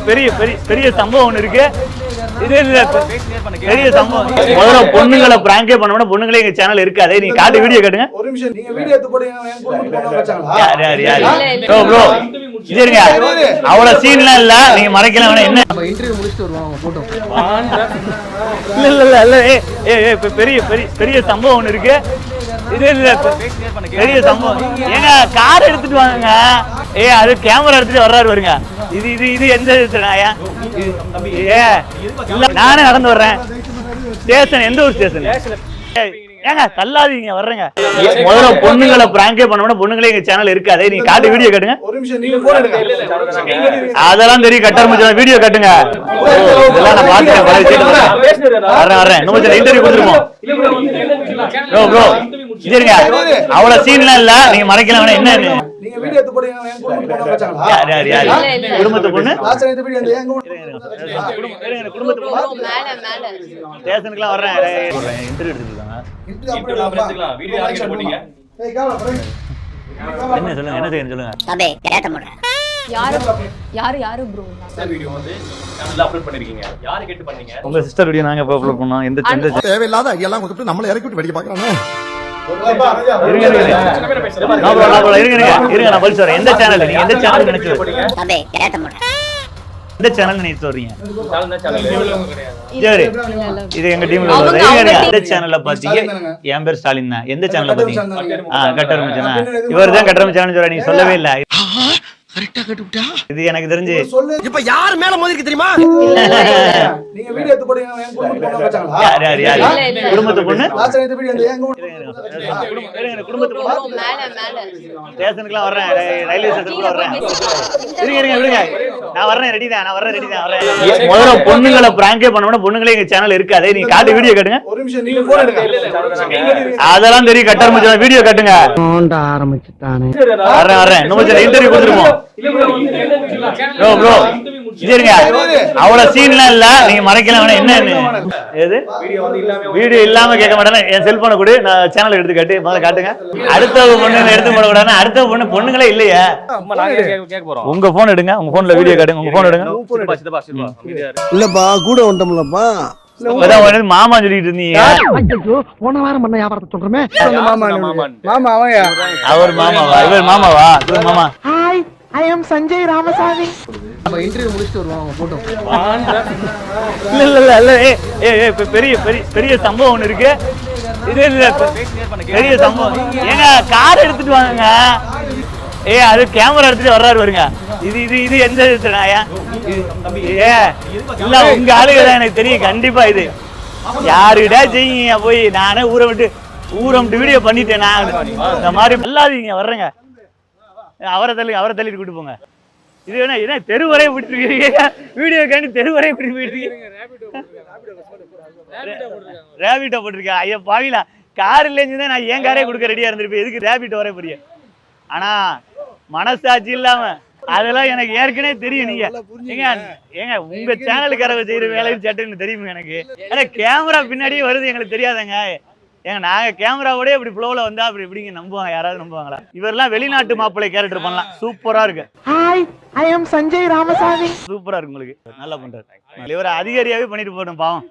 பெரிய பெரிய பெரிய சம்பவம் ஒண்ணு இருக்கு. இது இல்ல பெரிய சம்பவம். முதல்ல பொண்ணுங்களை பிராங்கே பண்ண பொண்ணுங்களே எங்க சேனல் இருக்காது. நீங்க காட்டு வீடியோ காட்டுங்க. ஒரு நிமிஷம் நீங்க வீடியோ எடுத்து போடுங்க. ப்ரோ சரிங்க, அவ்வளவு சீன்லாம் இல்ல, நீங்க மறைக்கலாம். என்ன இன்டர்வியூ முடிச்சிட்டு வருவாங்க போட்டோ. இல்ல இல்ல இல்ல பெரிய பெரிய பெரிய சம்பவம் ஒண்ணு இருக்கு. இது இல்ல பெரிய சம்பவம். ஏங்க கார் எடுத்துட்டு வாங்க. அது கேமரா எடுத்துட்டு வர்றாரு வருங்க. இது இது இது எந்த நானே நடந்து வர்றேன். ஸ்டேஷன் எந்த ஒரு ஸ்டேஷன்? ஏங்க தள்ளாதீங்க, வர்றேங்க. முதல்ல பொண்ணுங்களை பிராங்கே பண்ண பொண்ணுங்களே எங்க சேனல் இருக்காது. நீங்க காட்டு வீடியோ காட்டுங்க. ஒரு நிமிஷம் நீங்க போன் எடுங்க. அதெல்லாம் தெரியும், கட்டர் மச்சான் வீடியோ காட்டுங்க. இதெல்லாம் நான் பாத்துட்டேன். வரேன் இன்னும் இன்டர்வியூ கொடுத்துருவோம். ப்ரோ சரிங்க, அவ்வளவு சீன்லாம் இல்ல, நீங்க மறைக்கலாம். என்ன நீங்க வீடியோ எடுத்து போடுங்க. குடும்பத்து பொண்ணு குடும்பத்து ஸ்டேஷனுக்குலாம் வர்றேன். இன்டர்வியூ எடுத்துருக்காங்க. என்ன சொல்லுங்க, என்ன செய்யணும் சொல்லுங்க. யாரு ப்ரோ வீடியோ வந்து சேனல்ல அப்லோட் பண்ணிருக்கீங்க. யாரை கேட்டு பண்ணீங்க? உங்க சிஸ்டர் வீடியோ நாங்க அப்லோட் பண்ணோம். எந்த தேவையில்லாத ஐடியாலாம் கொடுத்து நம்மள இறக்கி விட்டு வெடிக்க பார்க்கறானே. இருங்க நான் பதில் சொல்றேன். எந்த சேனல் நீங்க எந்த சேனல் நினைச்சு எந்த சேனல் நினைச்சு சொல்றீங்க? சரி, இது எங்க டீம்ல உள்ளது. எந்த சேனல்ல பாத்தீங்க? என் பேர் ஸ்டாலின் தான். எந்த சேனல்ல பாத்தீங்க? கட்டர் மச்சானா. இவர் தான் கட்டர் மச்சான்னு சொல்ற. நீங்க சொல்லவே இல்ல. கரெக்ட்டா கட்டுட்டா. இது எனக்கு தெரிஞ்சு இப்ப யார் மேல மோதிருக்கு தெரியுமா? நீங்க வீடியோ எடுத்து போடுங்க. குடும்பத்து பொண்ணு குடும்பத்து பொண்ணு ஸ்டேஷனுக்குலாம் வர்றேன். ரயில்வே ஸ்டேஷனுக்குள்ள வர்றேன். இருங்க நான் வர்றேன். ரெடி தான். முதல்ல பொண்ணுங்களை பிராங்கே பண்ண பொண்ணுங்களே எங்க சேனல் இருக்காது. நீங்க காட்டு வீடியோ காட்டுங்க. ஒரு நிமிஷம் நீங்க போன் எடுங்க. அதெல்லாம் தெரியும், கட்டர் மச்சான் வீடியோ காட்டுங்க. ஆரம்பிச்சுட்டானே. வரேன் இன்னும் இன்டர்வியூ கொடுத்துருவோம். ப்ரோ சரிங்க, அவ்வளவு சீன்லாம் இல்ல, நீங்க மறைக்கலாம். என்ன வீடியோ இல்லாம கேட்க மாட்டேன். என் செல்போனை கூட நான் சேனல் எடுத்து காட்டுங்க. அடுத்த பொண்ணு எடுத்து போட கூடாது. அடுத்த பொண்ணுங்களே இல்லையா? உங்க போன் எடுங்க. உங்க போன்ல வீடியோ காட்டுங்க. உங்க போன் எடுங்க. இல்லப்பா கூட வந்தோம்லப்பா. மாமா சொல்லிட்டு இருந்தீங்க. போன வாரம் பண்ண வியாபாரத்தை சொல்றமே. மாமா அவன் அவர் மாமாவா? இவர் மாமாவா? மாமா ஹாய், ஐ அம் சஞ்சய் ராமசாமி. இன்டர்வியூ முடிச்சிட்டு வருவாங்க போட்டோ. இல்ல இல்ல இல்ல பெரிய பெரிய பெரிய சம்பவம் ஒண்ணு இருக்கு. இது இல்ல பெரிய சம்பவம். ஏங்க கார் எடுத்துட்டு வாங்க. அது கேமரா எடுத்துட்டு வர்றாரு வருங்க. இது இது இது எந்த இல்ல உங்க ஆளுங்க தான் எனக்கு தெரியும். கண்டிப்பா இது யாருடா செய்யுங்க. போய் நானே ஊரை விட்டு வீடியோ பண்ணிட்டேன். நான் இந்த மாதிரி இல்லாதீங்க. வர்றேங்க. அவரை தள்ளிட்டு கூட்டு போங்க. இது என்ன தெருவரைய விட்டுருக்கீங்க? வீடியோ காண்டி தெருவரைய விட்டு போயிட்டு ரேபிட்டோ போட்டிருக்கேன். ஐயா பாவிலா, கார் இல்லைன்னு நான் ஏன் காரே கொடுக்க ரெடியா இருந்திருப்பேன். எதுக்கு ரேபிட்டோ வர போறீங்க? ஆனா மனசாட்சி இல்லாம அதெல்லாம் எனக்கு ஏற்கனவே தெரியும். நீங்க ஏங்க உங்க சேனலுக்காரங்க செய்யற வேலையும் சட்டுன்னு தெரியுங்க எனக்கு. ஆனா கேமரா பின்னாடியே வருது எங்களுக்கு தெரியாதங்க. ஏங்க நாங்க கேமராவோடய இப்படி ஃப்ளோல வந்தா அப்படி இப்படிங்க நம்புவாங்க? யாராவது நம்புவாங்களா? இவரெல்லாம் வெளிநாட்டு மாப்பிள்ளை கேரக்டர் பண்ணலாம். சூப்பரா இருக்கு. ஹாய், ஐ அம் சஞ்சய் ராமசாமி. சூப்பரா இருக்கு. உங்களுக்கு நல்லா பண்றாரு. இவர் அதிகாரியாவே பண்ணிட்டு போட்டோம் பாவம்.